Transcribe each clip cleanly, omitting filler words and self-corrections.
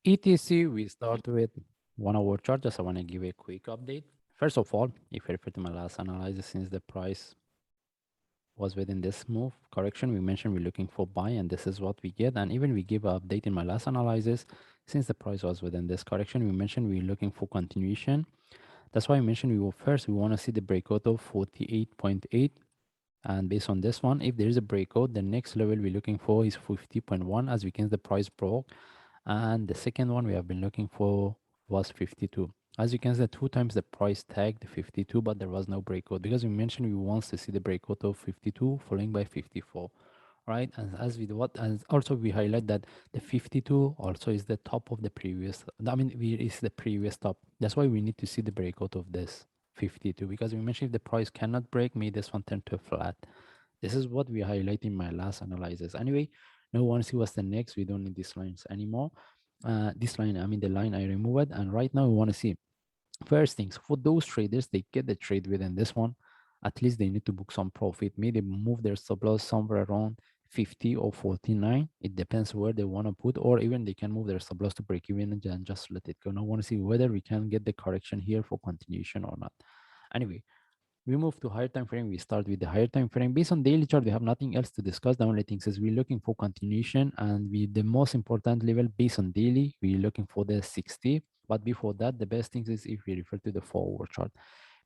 ETC, we start with 1 hour chart. Just I want to give a quick update. First of all, if you refer to my last analysis, since the price was within this move correction, we mentioned we're looking for buy, and this is what we get. And even we give an update in my last analysis, since the price was within this correction, we mentioned we're looking for continuation. That's why I mentioned we want to see the breakout of 48.8. And based on this one, if there is a breakout, the next level we're looking for is 50.1. As we can see, the price broke, and the second one we have been looking for was 52. As you can see, 2 times the price tagged 52, but there was no breakout because we mentioned we want to see the breakout of 52 following by 54, right? And as we do what, and also we highlight that the 52 also is the top of the previous, I mean, is the previous top. That's why we need to see the breakout of this 52, because we mentioned if the price cannot break, may this one turn to flat. This is what we highlight in my last analysis. Anyway, now want to see what's the next. We don't need these lines anymore. This line, I mean the line I removed, and right now we want to see first things for those traders, they get the trade within this one. At least they need to book some profit. Maybe move their stop loss somewhere around 50 or 49. It depends where they want to put, or even they can move their stop loss to break even and then just let it go. Now I want to see whether we can get the correction here for continuation or not. Anyway, we move to higher time frame. We start with the higher time frame. Based on daily chart, we have nothing else to discuss. The only thing is we're looking for continuation, and we the most important level based on daily, we're looking for the 60. But before that, the best thing is if we refer to the forward chart,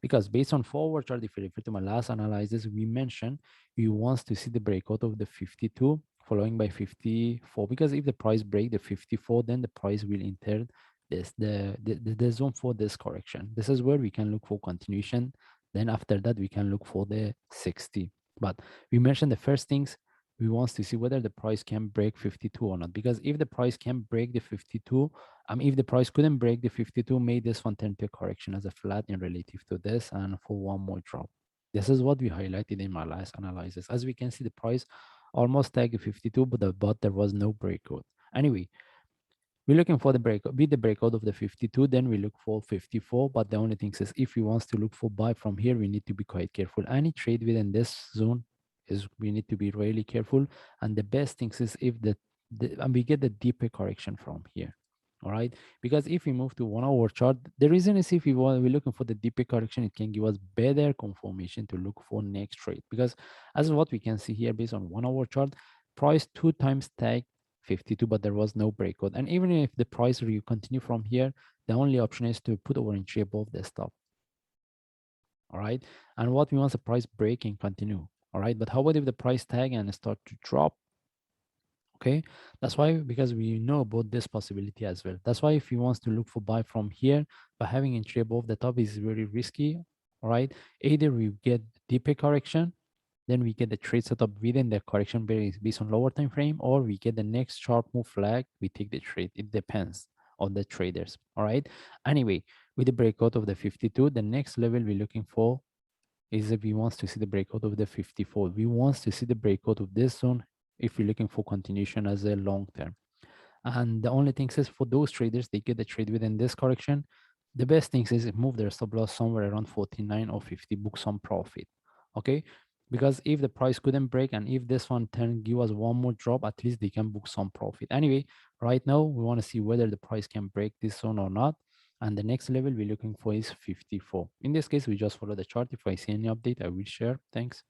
because based on forward chart, if you refer to my last analysis, we mentioned we want to see the breakout of the 52 following by 54, because if the price break the 54, then the price will enter this the zone for this correction. This is where we can look for continuation. Then after that we can look for the 60. But we mentioned the first things, we want to see whether the price can break 52 or not, because if the price can break the 52, if the price couldn't break the 52, may this one turn to a correction as a flat in relative to this and for one more drop. This is what we highlighted in my last analysis. As we can see, the price almost tagged 52, but there was no breakout. Anyway, we're looking for the breakout, be the breakout of the 52, then we look for 54. But the only thing is, if we want to look for buy from here, we need to be quite careful. Any trade within this zone is, we need to be really careful. And the best thing is if and we get the deeper correction from here. All right, because if we move to 1 hour chart, the reason is if we're looking for the deeper correction, it can give us better confirmation to look for next trade. Because as what we can see here, based on 1 hour chart, price 2 times tag 52, but there was no breakout. And even if the price will continue from here, the only option is to put our entry above the stop. All right. And what we want the price break and continue. All right. But how about if the price tag and start to drop? Okay. That's why, because we know about this possibility as well. That's why if you want to look for buy from here, but having entry above the top is very risky. All right. Either we get deeper correction, then we get the trade setup within the correction based on lower time frame, or we get the next sharp move flag, we take the trade. It depends on the traders. All right. Anyway, with the breakout of the 52, the next level we're looking for is if we want to see the breakout of the 54. We want to see the breakout of this zone if we're looking for continuation as a long term. And the only thing is for those traders, they get the trade within this correction. The best thing is move their stop loss somewhere around 49 or 50, book some profit. Okay. Because if the price couldn't break and if this one can give us one more drop, at least they can book some profit. Anyway, right now we want to see whether the price can break this zone or not. And the next level we're looking for is 54. In this case, we just follow the chart. If I see any update, I will share. Thanks.